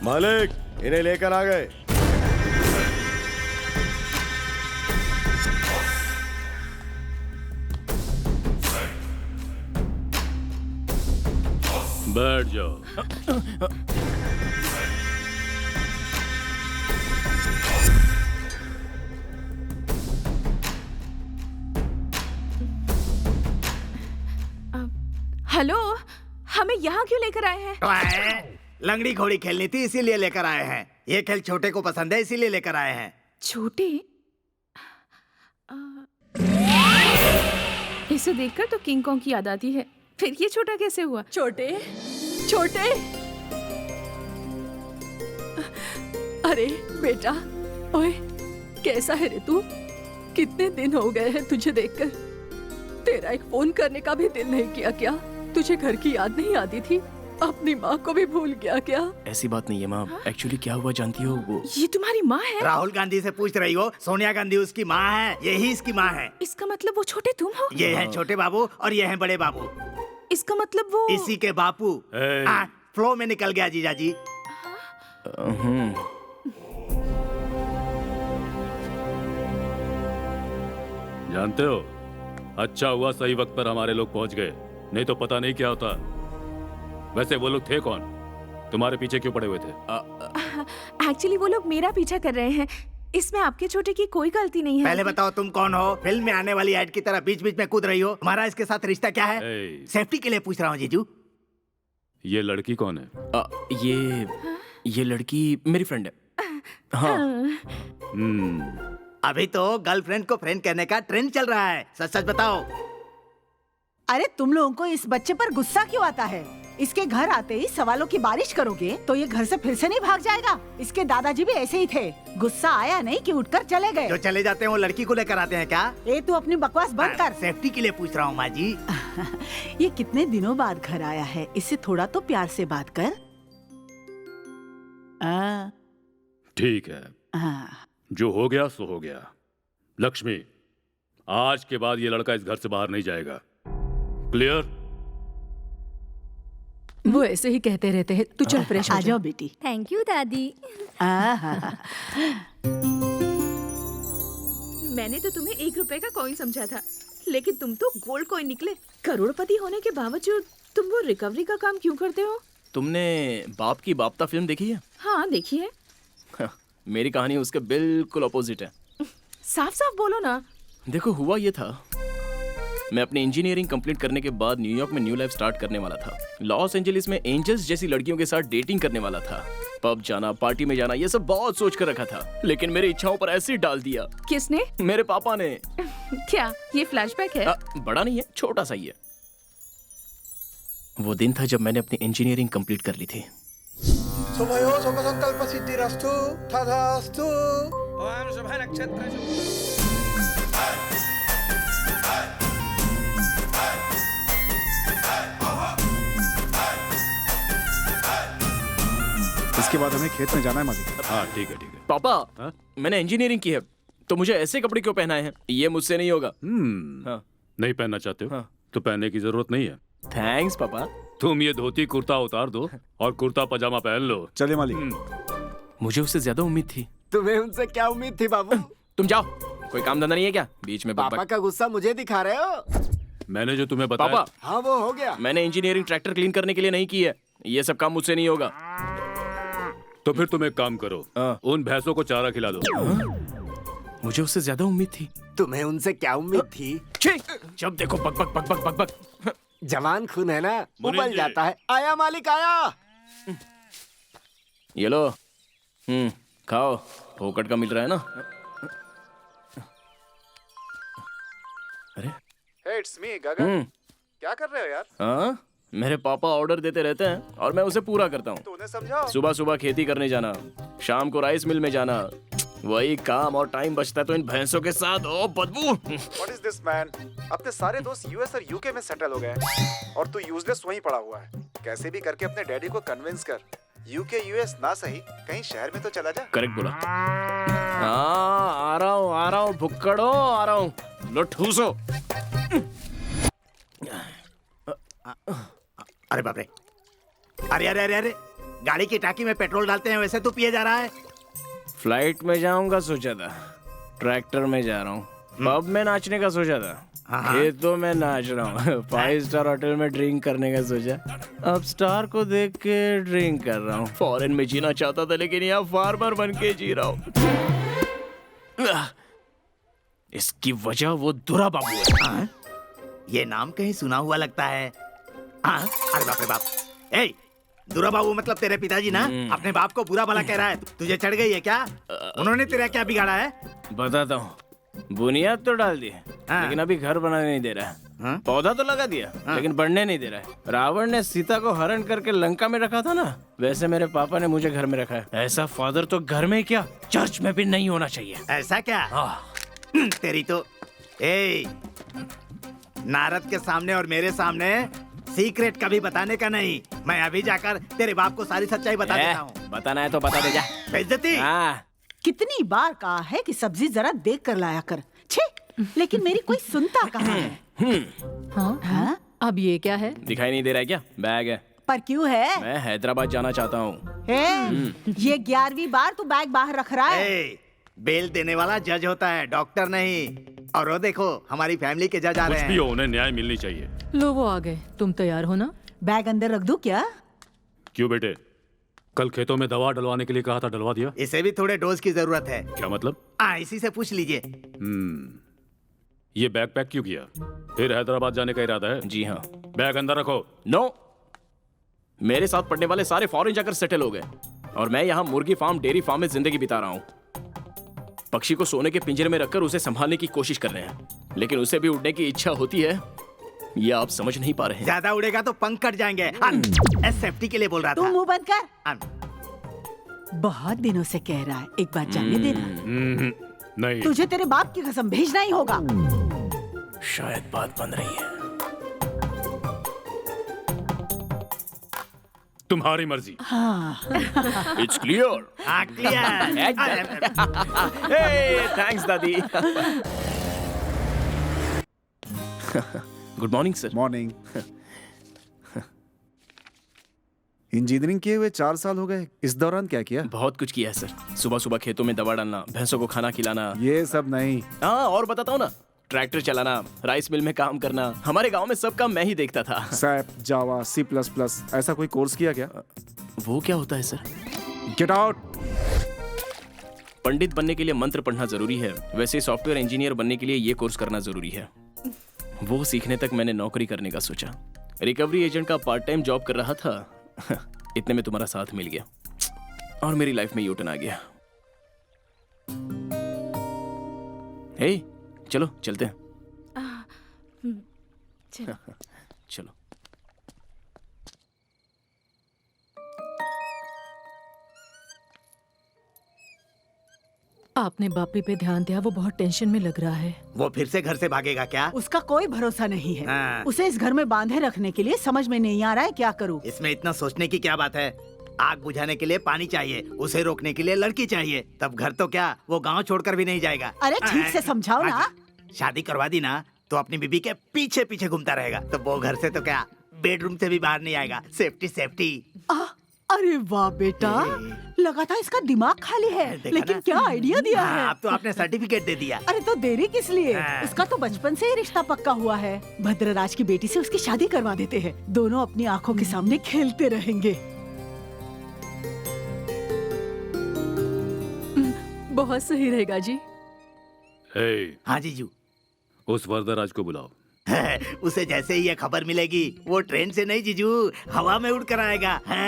मालिक, इन्हें लेकर आ गए। बैठ जाओ। हेलो, हमें यहाँ क्यों लेकर आए हैं? लंगड़ी घोड़ी खेलनी थी इसीलिए लेकर आए हैं। ये खेल छोटे को पसंद है इसीलिए लेकर आए हैं। छोटे? इसे देखकर तो किंग कॉन्ग की याद आती है। फिर ये छोटा कैसे हुआ? छोटे छोटे, अरे बेटा, ओए कैसा है रे तू? कितने दिन हो गए हैं तुझे देखकर। तेरा एक फोन करने का भी दिल नहीं किया क्या? तुझे घर की याद नहीं आती थी? अपनी माँ को भी भूल गया क्या? ऐसी बात नहीं है माँ। एक्चुअली क्या हुआ जानती हो? वो ये तुम्हारी माँ है? राहुल गांधी से पूछ रही हो? सोनिया गांधी उसकी माँ है, यही इसकी माँ है। इसका मतलब वो छोटे तुम हो? ये हैं छोटे बाबू और ये हैं बड़े बाबू। इसका मतलब वो इसी के बापू। फ्लो में निकल गया जीजा जी। जानते हो, अच्छा हुआ सही वक्त पर हमारे लोग पहुंच गए, नहीं तो पता नहीं क्या होता। वैसे वो लोग थे कौन? तुम्हारे पीछे क्यों पड़े हुए थे? एक्चुअली वो लोग मेरा पीछा कर रहे हैं। इसमें आपके छोटे की कोई गलती नहीं है। पहले बताओ तुम कौन हो? फिल्म में आने वाली ऐड की तरह बीच बीच में कूद रही हो। तुम्हारा इसके साथ रिश्ता क्या है? सेफ्टी के लिए पूछ रहा हूँ जीजू। ये लड़की कौन है? ये लड़की मेरी फ्रेंड है। हाँ। अभी तो गर्लफ्रेंड को फ्रेंड कहने का ट्रेंड चल रहा है। सच सच बताओ। अरे तुम लोगों को इस बच्चे पर गुस्सा क्यों आता है? इसके घर आते ही सवालों की बारिश करोगे तो ये घर से फिर से नहीं भाग जाएगा। इसके दादाजी भी ऐसे ही थे। गुस्सा आया नहीं कि उठकर चले गए। जो चले जाते हैं वो लड़की को लेकर आते हैं क्या? ए तू अपनी बकवास बंद कर। सेफ्टी के लिए पूछ रहा हूँ माँ जी। ये कितने दिनों बाद घर आया है, इससे थोड़ा तो प्यार से बात कर। ठीक है, जो हो गया सो हो गया। लक्ष्मी, आज के बाद ये लड़का इस घर से बाहर नहीं जाएगा। क्लियर? वो ऐसे ही कहते रहते हैं। तू चल फ्रेश हो आ जाओ बेटी। थैंक यू दादी। मैंने तो तुम्हें 1 रुपए का कॉइन समझा था, लेकिन तुम तो गोल्ड कॉइन निकले। करोड़पति होने के बावजूद तुम वो रिकवरी का काम क्यों करते हो? तुमने बाप की बापता फिल्म देखी है? हाँ देखी है। मेरी कहानी उसके बिल्कुल अपोजिट है। साफ साफ बोलो ना। देखो हुआ ये था, मैं अपनी इंजीनियरिंग कंप्लीट करने के बाद न्यूयॉर्क में न्यू लाइफ स्टार्ट करने वाला था। लॉस एंजलिस में एंजल्स जैसी लड़कियों के साथ डेटिंग करने वाला था। पब जाना, पार्टी में जाना, ये सब बहुत सोच कर रखा था, लेकिन मेरी इच्छाओं पर एसिड डाल दिया। किसने? मेरे पापा ने। क्या ये फ्लैशबैक है? बड़ा नहीं है, छोटा सा ही है। वो दिन था जब मैंने अपनी इंजीनियरिंग कंप्लीट कर ली थी। शुभयो शुभ संकल्प सिद्धिरस्तु तथास्तु। ओम शुभ नक्षत्र इसके बाद हमें खेत में जाना है मालिक। हाँ ठीक है ठीक है। पापा, मैंने इंजीनियरिंग की है, तो मुझे ऐसे कपड़े क्यों पहनाए हैं? ये मुझसे नहीं होगा। हाँ। नहीं पहनना चाहते हो? हाँ। तो पहनने की जरूरत नहीं है। थैंक्स पापा। तुम ये धोती कुर्ता उतार दो और कुर्ता पजामा पहन लो। चलिए मालिक। मुझे उससे ज्यादा उम्मीद थी। तुम्हें उनसे क्या उम्मीद थी बाबू? तुम जाओ, कोई काम धंधा नहीं है क्या? बीच में पापा का गुस्सा मुझे दिखा रहे हो? मैंने जो तुम्हें बताया। पापा, हाँ वो हो गया। मैंने इंजीनियरिंग ट्रैक्टर क्लीन करने के लिए नहीं की है। ये सब काम मुझसे नहीं होगा। तो फिर तुम एक काम करो, उन भैंसों को चारा खिला दो। मुझे उससे ज्यादा उम्मीद थी। तुम्हें उनसे क्या उम्मीद थी? जब देखो बक बक बक बक बक बक। जवान खून है ना, उबल जाता है। आया मालिक आया। ये लो, खाओ, फोकट का मिल रहा है ना। अरे इट्स मी गगन। क्या कर रहे हो यार? हाँ, मेरे पापा ऑर्डर देते रहते हैं और मैं उसे पूरा करता हूँ। तूने समझाओ। सुबह सुबह खेती करने जाना, शाम को राइस मिल में जाना, वही काम और टाइम बचता है तो इन भैंसों के साथ। ओ बदबू। What is this man? अपने सारे दोस्त यूएस और यूके में सेटल हो गए और तू यूजलेस वहीं पड़ा हुआ है। कैसे भी करके अपने डैडी को कन्विंस कर, यूके यूएस ना सही कहीं शहर में तो चला जा। करेक्ट बोला। हाँ आ रहा हूँ भुक्कड़ो, आ रहा हूँ। लो ठूसो। अरे बाप रे, अरे अरे अरे अरे, गाड़ी की टाकी में पेट्रोल डालते हैं वैसे तू पिए जा रहा है। फ्लाइट में जाऊंगा सोचा था, ट्रैक्टर में जा रहा हूँ। पब में नाचने का सोचा था, खेतों में नाच रहा हूँ। 5 स्टार होटल में ड्रिंक करने का सोचा, अब स्टार को देख के ड्रिंक कर रहा हूँ। फॉरेन में जीना चाहता था लेकिन यहाँ फार्मर बन के जी रहा हूँ। इसकी वजह वो दुरा बाबू है। ये नाम कहीं सुना हुआ लगता है। अरे बाप रे बाप। ए, दुरा बाबू मतलब तेरे पिताजी ना? अपने बाप को बुरा भला कह रहा है। तुझे चढ़ गई है क्या? उन्होंने तेरा क्या बिगाड़ा है? बताता हूँ। बुनियाद तो डाल दी लेकिन अभी घर बनाने नहीं दे रहा है। पौधा तो लगा दिया लेकिन बढ़ने नहीं दे रहा है। रावण ने सीता को हरण करके लंका में रखा था ना, वैसे मेरे पापा ने मुझे घर में रखा है। ऐसा फादर तो घर में क्या चर्च में भी नहीं होना चाहिए। ऐसा क्या? तेरी तो नारद के सामने और मेरे सामने सीक्रेट कभी बताने का नहीं। मैं अभी जाकर तेरे बाप को सारी सच्चाई बता देता हूँ। बताना है तो बता दे जा। बेइज्जती। कितनी बार कहा है कि सब्जी जरा देख कर लाया कर। छे, लेकिन मेरी कोई सुनता कहाँ है? हाँ? अब ये क्या है? दिखाई नहीं दे रहा है क्या? बैग है। पर क्यों है? मैं हैदराबाद जाना चाहता हूँ। ये 11वीं बार तू बैग बाहर रख रहा है। बेल देने वाला जज होता है, डॉक्टर नहीं। और वो देखो हमारी फैमिली के जज आ रहे हैं। कुछ भी हो, उन्हें न्याय मिलनी चाहिए। लो वो आ गए, तुम तैयार हो ना? बैग अंदर रख दूं क्या? क्यों बेटे, कल खेतों में दवा डलवाने के लिए कहा था, डलवा दिया? इसे भी थोड़े डोज की जरूरत है। क्या मतलब? इसी से पूछ लीजिए। ये बैग पैक क्यों किया? फिर हैदराबाद जाने का इरादा है? जी हाँ। बैग अंदर रखो। नो, मेरे साथ पढ़ने वाले सारे फॉरेन जाकर सेटल हो गए और मैं यहाँ मुर्गी फार्म, डेयरी फार्म में जिंदगी बिता रहा हूँ। पक्षी को सोने के पिंजरे में रखकर उसे संभालने की कोशिश कर रहे हैं, लेकिन उसे भी उड़ने की इच्छा होती है। ये आप समझ नहीं पा रहे हैं। ज्यादा उड़ेगा तो पंख कट जाएंगे। सेफ्टी के लिए बोल रहा था। तू मुंह बंद कर। बहुत दिनों से कह रहा है, एक बार जाने देना। नहीं, तुझे तेरे बाप की कसम भेजना ही होगा। शायद बात बन रही है। तुम्हारी मर्जी। It's clear. थैंक्स दादी। Good morning sir. Morning. Engineering किए हुए 4 साल हो गए, इस दौरान क्या किया? बहुत कुछ किया है सर। सुबह सुबह खेतों में दवा डालना, भैंसों को खाना खिलाना। ये सब नहीं। हाँ, और बताता हूँ ना, ट्रैक्टर चलाना, राइस मिल में काम करना। हमारे गांव में सब काम मैं ही देखता था। सैप, जावा, C++, ऐसा कोई कोर्स किया क्या? वो क्या होता है सर? Get out. पंडित बनने के लिए मंत्र पढ़ना जरूरी है, वैसे सॉफ्टवेयर इंजीनियर बनने के लिए ये कोर्स करना जरूरी है। वो सीखने तक मैंने नौकरी करने का सोचा। रिकवरी एजेंट का पार्ट टाइम जॉब कर रहा था। इतने में तुम्हारा साथ मिल गया और मेरी लाइफ में यूटर्न आ गया। हे, चलो चलते हैं। चलो। आपने बापी पे ध्यान दिया, वो बहुत टेंशन में लग रहा है। वो फिर से घर से भागेगा क्या? उसका कोई भरोसा नहीं है। उसे इस घर में बांधे रखने के लिए समझ में नहीं आ रहा है क्या करूं। इसमें इतना सोचने की क्या बात है? आग बुझाने के लिए पानी चाहिए, उसे रोकने के लिए लड़की चाहिए, तब घर तो क्या वो गांव छोड़कर भी नहीं जाएगा। अरे ठीक से समझाओ ना। शादी करवा दी ना तो अपनी बीबी के पीछे पीछे घूमता रहेगा, तो वो घर से तो क्या बेडरूम से भी बाहर नहीं आएगा। Safety safety. अरे वाह बेटा, लगा था इसका दिमाग खाली है, लेकिन क्या आइडिया दिया है। अब तो आपने सर्टिफिकेट दे दिया। अरे तो देरी किस लिए? उसका तो बचपन से ही रिश्ता पक्का हुआ है। भद्रराज की बेटी से उसकी शादी करवा देते हैं, दोनों अपनी आंखों के सामने खेलते रहेंगे। बहुत सही रहेगा जी। हाँ जीजू। उस वरदराज को बुलाओ। उसे जैसे ही ये खबर मिलेगी वो ट्रेन से नहीं जीजू हवा में उड़ कर आएगा।